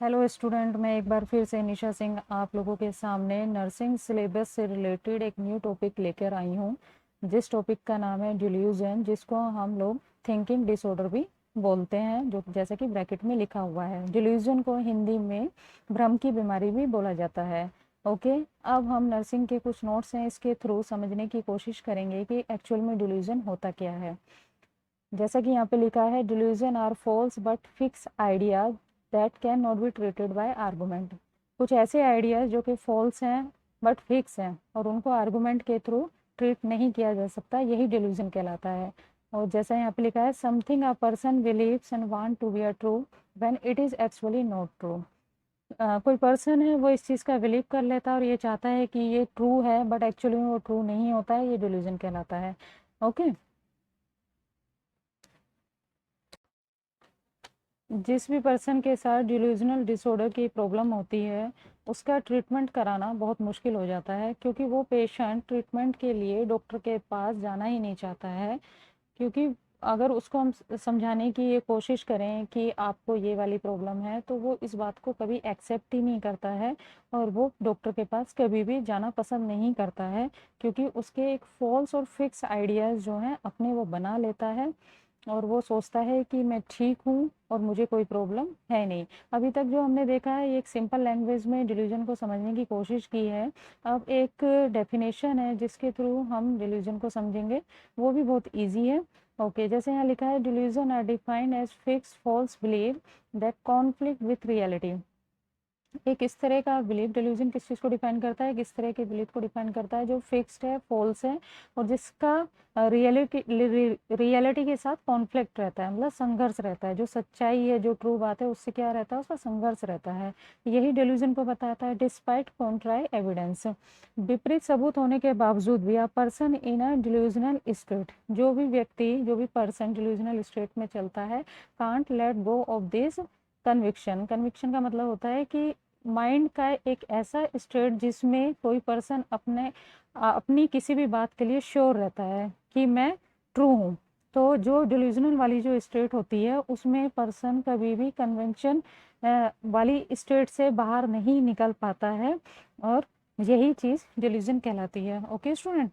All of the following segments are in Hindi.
हेलो स्टूडेंट, मैं एक बार फिर से निशा सिंह आप लोगों के सामने नर्सिंग सिलेबस से रिलेटेड एक न्यू टॉपिक लेकर आई हूँ, जिस टॉपिक का नाम है डिल्यूजन, जिसको हम लोग थिंकिंग डिसऑर्डर भी बोलते हैं, जो जैसा कि ब्रैकेट में लिखा हुआ है। डिल्यूजन को हिंदी में भ्रम की बीमारी भी बोला जाता है। ओके, अब हम नर्सिंग के कुछ नोट्स हैं, इसके थ्रू समझने की कोशिश करेंगे कि एक्चुअल में डिल्यूजन होता क्या है। जैसा कि यहाँ पे लिखा है, delusion are false but fix ideas that cannot be treated by argument. कुछ ऐसे आइडियाज जो कि फॉल्स हैं बट फिक्स हैं और उनको आर्गूमेंट के थ्रू ट्रीट नहीं किया जा सकता, यही डिल्यूजन कहलाता है। और जैसा यहाँ पे लिखा है, something a person believes and want to be a true when it is actually not true. कोई पर्सन है, वो इस चीज़ का बिलीव कर लेता है और ये चाहता है कि ये ट्रू है, बट एक्चुअली में वो ट्रू नहीं होता है, ये डिल्यूजन कहलाता है। ओके, जिस भी पर्सन के साथ डिल्यूजनल डिसऑर्डर की प्रॉब्लम होती है, उसका ट्रीटमेंट कराना बहुत मुश्किल हो जाता है, क्योंकि वो पेशेंट ट्रीटमेंट के लिए डॉक्टर के पास जाना ही नहीं चाहता है। क्योंकि अगर उसको हम समझाने की ये कोशिश करें कि आपको ये वाली प्रॉब्लम है, तो वो इस बात को कभी एक्सेप्ट ही नहीं करता है और वो डॉक्टर के पास कभी भी जाना पसंद नहीं करता है, क्योंकि उसके एक फॉल्स और फिक्स आइडियाज़ जो हैं अपने वो बना लेता है और वो सोचता है कि मैं ठीक हूँ और मुझे कोई प्रॉब्लम है नहीं। अभी तक जो हमने देखा है, ये एक सिंपल लैंग्वेज में डिल्यूजन को समझने की कोशिश की है। अब एक डेफिनेशन है जिसके थ्रू हम डिल्यूजन को समझेंगे, वो भी बहुत इजी है। ओके, जैसे यहाँ लिखा है, delusion are defined as fix false believe that conflict with reality. एक इस तरह का बिलीफ, डिल्यूजन किस चीज़ को डिफाइन करता है, किस तरह के बिलीफ को डिफाइन करता है जो फिक्स्ड है, फॉल्स है और जिसका रियलिटी के साथ कॉन्फ्लिक्ट रहता है, मतलब संघर्ष रहता है। जो सच्चाई है, जो ट्रू बात है, उससे क्या रहता है, उसका संघर्ष रहता है। यही डिल्यूजन को बताता है। डिस्पाइट कॉन्ट्राई एविडेंस, विपरीत सबूत होने के बावजूद भी, आ person in a delusional state, जो भी व्यक्ति, जो भी पर्सन डिल्यूजनल स्टेट में चलता है, can't let go of this conviction. Conviction का मतलब होता है कि माइंड का एक ऐसा स्टेट जिसमें कोई पर्सन अपनी किसी भी बात के लिए श्योर रहता है कि मैं ट्रू हूँ। तो जो डिल्यूजनल वाली जो स्टेट होती है, उसमें पर्सन कभी भी कन्वेंशन वाली स्टेट से बाहर नहीं निकल पाता है और यही चीज़ डिल्यूजन कहलाती है। ओके स्टूडेंट,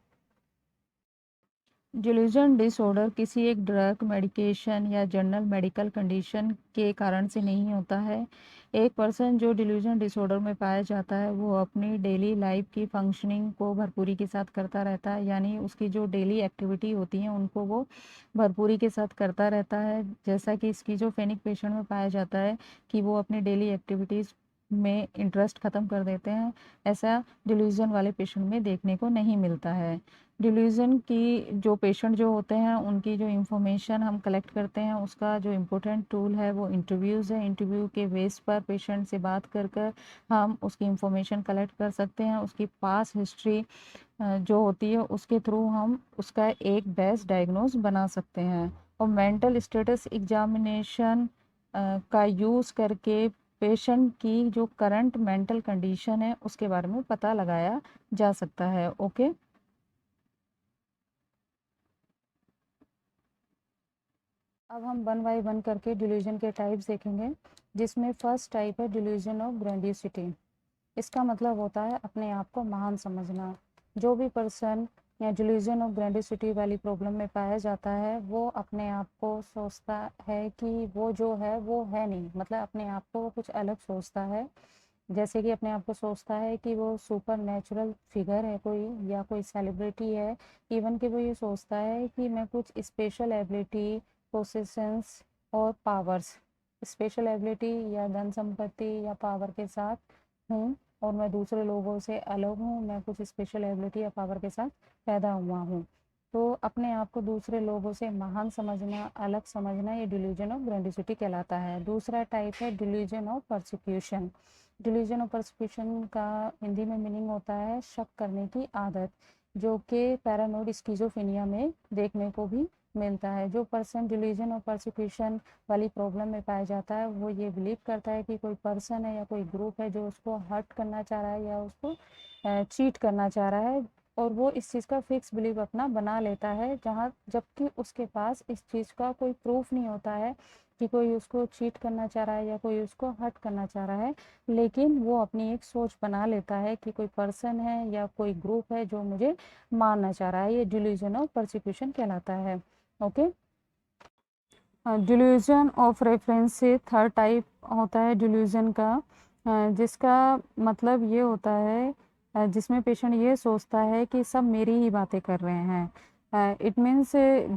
डिल्यूजन डिसऑर्डर किसी एक ड्रग, मेडिकेशन या जनरल मेडिकल कंडीशन के कारण से नहीं होता है। एक पर्सन जो डिल्यूजन डिसऑर्डर में पाया जाता है, वो अपनी डेली लाइफ की फंक्शनिंग को भरपूरी के साथ करता रहता है, यानी उसकी जो डेली एक्टिविटी होती हैं उनको वो भरपूरी के साथ करता रहता है। जैसा कि स्किज़ोफ्रेनिक पेशेंट में पाया जाता है कि वो अपनी डेली एक्टिविटीज़ में इंटरेस्ट ख़त्म कर देते हैं, ऐसा डिल्यूजन वाले पेशेंट में देखने को नहीं मिलता है। डिल्यूज़न की जो पेशेंट जो होते हैं, उनकी जो इन्फॉर्मेशन हम कलेक्ट करते हैं, उसका जो इम्पोर्टेंट टूल है वो इंटरव्यूज़ है। इंटरव्यू के बेस पर पेशेंट से बात कर कर हम उसकी इन्फॉर्मेशन कलेक्ट कर सकते हैं। उसकी पास हिस्ट्री जो होती है, उसके थ्रू हम उसका एक बेस्ट डायग्नोज बना सकते हैं। और मेंटल स्टेटस एग्जामिनेशन का यूज़ करके पेशेंट की जो करंट मेंटल कंडीशन है, उसके बारे में पता लगाया जा सकता है। ओके, अब हम वन बाय वन करके डिल्यूजन के टाइप्स देखेंगे, जिसमें फर्स्ट टाइप है डिल्यूजन ऑफ ग्रैंडियोसिटी। इसका मतलब होता है अपने आप को महान समझना। जो भी पर्सन या डिल्यूजन ऑफ ग्रैंडियोसिटी वाली प्रॉब्लम में पाया जाता है, वो अपने आप को सोचता है कि वो जो है वो है नहीं, मतलब अपने आप को वो कुछ अलग सोचता है। जैसे कि अपने आप को सोचता है कि वो सुपर नेचुरल फिगर है कोई, या कोई सेलिब्रिटी है। इवन कि वो ये सोचता है कि मैं कुछ स्पेशल एबिलिटी, पोसेशंस और पावर्स, स्पेशल एबिलिटी या धन संपत्ति या पावर के साथ हूँ और मैं दूसरे लोगों से अलग हूँ, मैं कुछ स्पेशल एबिलिटी या पावर के साथ पैदा हुआ हूँ। तो अपने आप को दूसरे लोगों से महान समझना, अलग समझना, ये डिल्यूजन ऑफ ग्रैंडियोसिटी कहलाता है। दूसरा टाइप है delusion of persecution. Delusion of persecution का हिंदी में मीनिंग होता है शक करने की आदत, जो कि पैरानोइड स्किज़ोफ्रेनिया में देखने को भी मिलता है। जो पर्सन डिल्यूजन ऑफ परसिक्यूशन वाली प्रॉब्लम में पाया जाता है, वो ये बिलीव करता है कि कोई पर्सन है या कोई ग्रुप है जो उसको हर्ट करना चाह रहा है या उसको चीट करना चाह रहा है, और वो इस चीज़ का फिक्स बिलीव अपना बना लेता है, जहाँ जबकि उसके पास इस चीज़ का कोई प्रूफ नहीं होता है कि कोई उसको चीट करना चाह रहा है या कोई उसको हर्ट करना चाह रहा है, लेकिन वो अपनी एक सोच बना लेता है कि कोई पर्सन है या कोई ग्रुप है जो मुझे मारना चाह रहा है। ये डिल्यूजन ऑफ परसिक्यूशन कहलाता है। ओके, डिल्यूजन ऑफ रेफरेंस से थर्ड टाइप होता है डिल्यूजन का, जिसका मतलब ये होता है जिसमें पेशेंट ये सोचता है कि सब मेरी ही बातें कर रहे हैं। इट मीन्स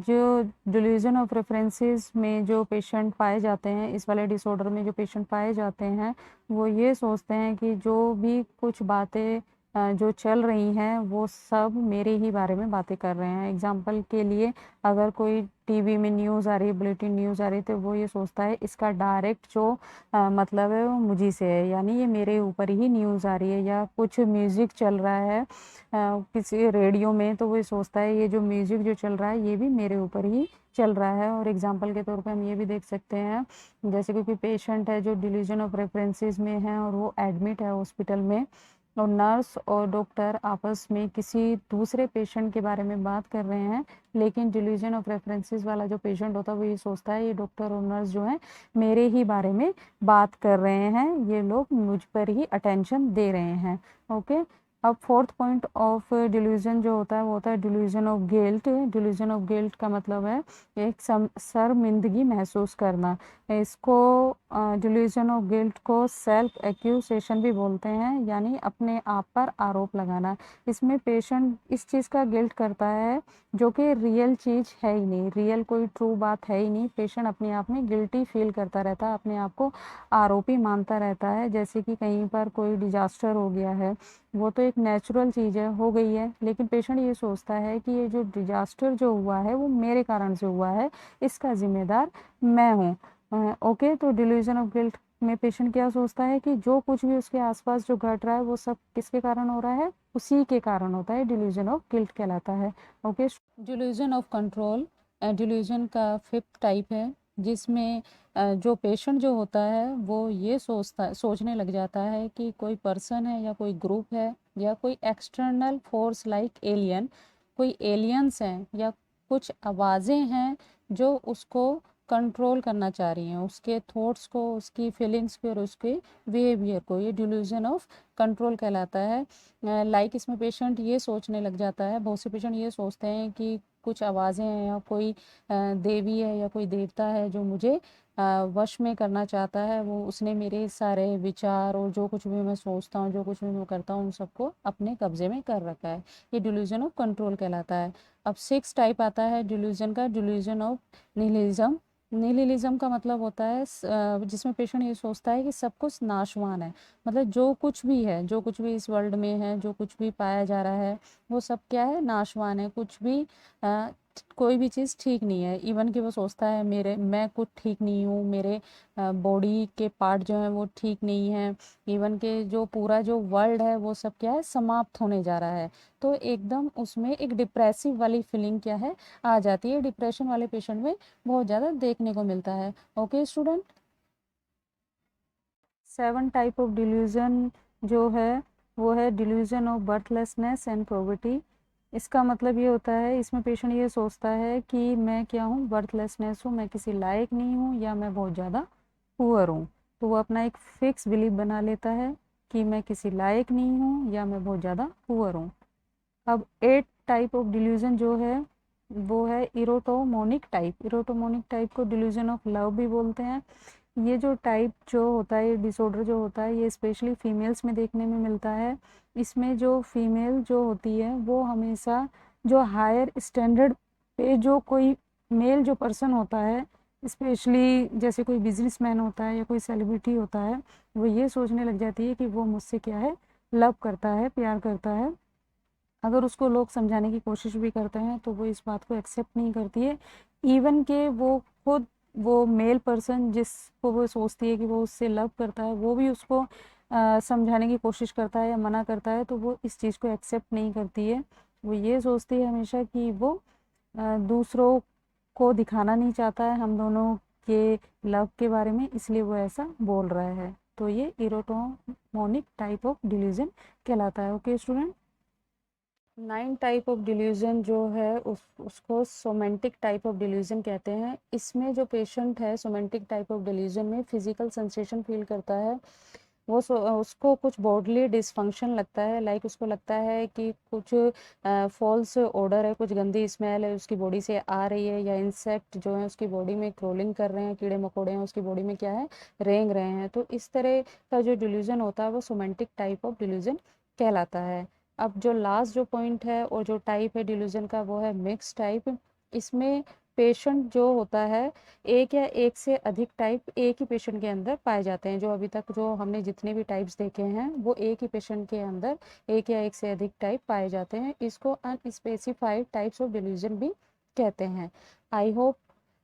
जो डिल्यूजन ऑफ रेफरेंसेस में जो पेशेंट पाए जाते हैं, इस वाले डिसऑर्डर में जो पेशेंट पाए जाते हैं, वो ये सोचते हैं कि जो भी कुछ बातें जो चल रही हैं वो सब मेरे ही बारे में बातें कर रहे हैं। एग्जाम्पल के लिए, अगर कोई टीवी में न्यूज़ आ रही है, बुलेटिन न्यूज़ आ रही है, तो वो ये सोचता है इसका डायरेक्ट जो मतलब है वो मुझी से है, यानी ये मेरे ऊपर ही न्यूज़ आ रही है। या कुछ म्यूज़िक चल रहा है किसी रेडियो में, तो वो ये सोचता है ये जो म्यूज़िक जो चल रहा है ये भी मेरे ऊपर ही चल रहा है। और एग्जाम्पल के तौर पे हम ये भी देख सकते हैं, जैसे कोई पेशेंट है जो डिल्यूजन ऑफ रेफरेंसेस में है और वो एडमिट है हॉस्पिटल में, और नर्स और डॉक्टर आपस में किसी दूसरे पेशेंट के बारे में बात कर रहे हैं, लेकिन डिल्यूजन ऑफ रेफरेंसेस वाला जो पेशेंट होता है वो ये सोचता है ये डॉक्टर और नर्स जो हैं मेरे ही बारे में बात कर रहे हैं, ये लोग मुझ पर ही अटेंशन दे रहे हैं। ओके, अब फोर्थ पॉइंट ऑफ डिल्यूजन जो होता है वो होता है delusion of guilt. Delusion of guilt का मतलब है एक शर्मिंदगी महसूस करना। इसको डिल्यूजन ऑफ गिल्ट को सेल्फ एक्यूजेशन भी बोलते हैं, यानी अपने आप पर आरोप लगाना। इसमें पेशेंट इस चीज़ का गिल्ट करता है जो कि रियल चीज़ है ही नहीं, रियल कोई ट्रू बात है ही नहीं। पेशेंट अपने आप में गिल्टी फील करता रहता है, अपने आप को आरोपी मानता रहता है। जैसे कि कहीं पर कोई डिजास्टर हो गया है, वो तो एक नेचुरल चीज़ है, हो गई है, लेकिन पेशेंट ये सोचता है कि ये जो डिजास्टर जो हुआ है वो मेरे कारण से हुआ है, इसका जिम्मेदार मैं हूँ। ओके, तो डिल्यूजन ऑफ गिल्ट में पेशेंट क्या सोचता है कि जो कुछ भी उसके आसपास जो घट रहा है वो सब किसके कारण हो रहा है, उसी के कारण होता है। डिल्यूजन ऑफ गिल्ट कहलाता है। Okay, delusion of control delusion का फिफ्थ टाइप है, जिसमें जो पेशेंट जो होता है वो ये सोचने लग जाता है कि कोई पर्सन है या कोई ग्रुप है या कोई एक्सटर्नल फोर्स लाइक एलियन, कोई एलियंस हैं या कुछ आवाज़ें हैं जो उसको कंट्रोल करना चाह रही हैं, उसके थॉट्स को, उसकी फीलिंग्स को और उसके बिहेवियर को। ये डिल्यूजन ऑफ कंट्रोल कहलाता है। लाइक इसमें पेशेंट ये सोचने लग जाता है, बहुत से पेशेंट ये सोचते हैं कि कुछ आवाज़ें हैं या कोई देवी है या कोई देवता है जो मुझे वश में करना चाहता है, वो उसने मेरे सारे विचार और जो कुछ भी मैं सोचता हूँ, जो कुछ भी मैं करता हूँ, उन सबको अपने कब्जे में कर रखा है। ये डिल्यूजन ऑफ कंट्रोल कहलाता है। अब सिक्स टाइप आता है डिल्यूजन का, डिल्यूजन ऑफ निहिलिज्म। निहिलिज्म का मतलब होता है जिसमें पेशेंट ये सोचता है कि सब कुछ नाशवान है, मतलब जो कुछ भी है, जो कुछ भी इस वर्ल्ड में है, जो कुछ भी पाया जा रहा है वो सब क्या है, नाशवान है। कुछ भी कोई भी चीज़ ठीक नहीं है। इवन कि वो सोचता है मैं कुछ ठीक नहीं हूँ, मेरे बॉडी के पार्ट जो हैं वो ठीक नहीं है। इवन के जो पूरा जो वर्ल्ड है वो सब क्या है, समाप्त होने जा रहा है। तो एकदम उसमें एक डिप्रेसिव वाली फीलिंग क्या है, आ जाती है। डिप्रेशन वाले पेशेंट में बहुत ज़्यादा देखने को मिलता है। Okay student, 7 type of delusion जो है वो है डिल्यूजन ऑफ बर्थलेसनेस एंड पॉवर्टी। इसका मतलब ये होता है, इसमें पेशेंट ये सोचता है कि मैं क्या हूँ, बर्थलेसनेस हूँ, मैं किसी लायक नहीं हूँ या मैं बहुत ज़्यादा पुअर हूँ। तो वो अपना एक फिक्स बिलीव बना लेता है कि मैं किसी लायक नहीं हूँ या मैं बहुत ज़्यादा पुअर हूँ। अब 8 टाइप ऑफ डिल्यूजन जो है वो है इरोटोमोनिक टाइप। इरोटोमोनिक टाइप को डिल्यूजन ऑफ लव भी बोलते हैं। ये जो टाइप जो होता है, ये डिसऑर्डर जो होता है, ये स्पेशली फीमेल्स में देखने में मिलता है। इसमें जो फीमेल जो होती है वो हमेशा जो हायर स्टैंडर्ड पे जो कोई मेल जो पर्सन होता है, स्पेशली जैसे कोई बिजनेसमैन होता है या कोई सेलिब्रिटी होता है, वो ये सोचने लग जाती है कि वो मुझसे क्या है, लव करता है, प्यार करता है। अगर उसको लोग समझाने की कोशिश भी करते हैं तो वो इस बात को एक्सेप्ट नहीं करती है। इवन के वो खुद वो मेल पर्सन जिसको वो सोचती है कि वो उससे लव करता है, वो भी उसको समझाने की कोशिश करता है या मना करता है, तो वो इस चीज़ को एक्सेप्ट नहीं करती है। वो ये सोचती है हमेशा कि वो दूसरों को दिखाना नहीं चाहता है हम दोनों के लव के बारे में, इसलिए वो ऐसा बोल रहा है। तो ये इरोटोमोनिक टाइप ऑफ डिल्यूजन कहलाता है। Okay student. 9 type of delusion जो है उसको सोमेंटिक टाइप ऑफ डिल्यूजन कहते हैं। इसमें जो पेशेंट है सोमेंटिक टाइप ऑफ डिल्यूजन में फिजिकल सेंसेशन फील करता है, वो उसको कुछ बॉडली डिसफंक्शन लगता है, लाइक उसको लगता है कि कुछ फॉल्स ऑर्डर है, कुछ गंदी स्मेल है उसकी बॉडी से आ रही है, या इंसेक्ट जो है उसकी बॉडी में क्रोलिंग कर रहे हैं, कीड़े मकोड़े हैं उसकी बॉडी में क्या है, रेंग रहे हैं। तो इस तरह का जो डिल्यूजन होता है वो सोमेंटिक टाइप ऑफ डिल्यूजन कहलाता है। अब जो लास्ट जो पॉइंट है और जो टाइप है डिल्यूजन का वो है मिक्स टाइप। इसमें पेशेंट जो होता है एक या एक से अधिक टाइप एक ही पेशेंट के अंदर पाए जाते हैं। जो अभी तक जो हमने जितने भी टाइप्स देखे हैं वो एक ही पेशेंट के अंदर एक या एक से अधिक टाइप पाए जाते हैं। इसको अनस्पेसिफाइड टाइप्स ऑफ डिल्यूजन भी कहते हैं। आई होप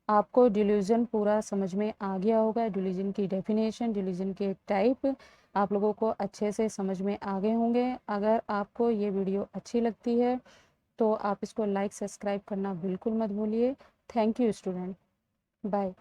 आपको डिल्यूजन पूरा समझ में आ गया होगा। डिल्यूजन की डेफिनेशन, डिल्यूजन के टाइप आप लोगों को अच्छे से समझ में आ गए होंगे। अगर आपको ये वीडियो अच्छी लगती है तो आप इसको लाइक सब्सक्राइब करना बिल्कुल मत भूलिए। Thank you student, bye.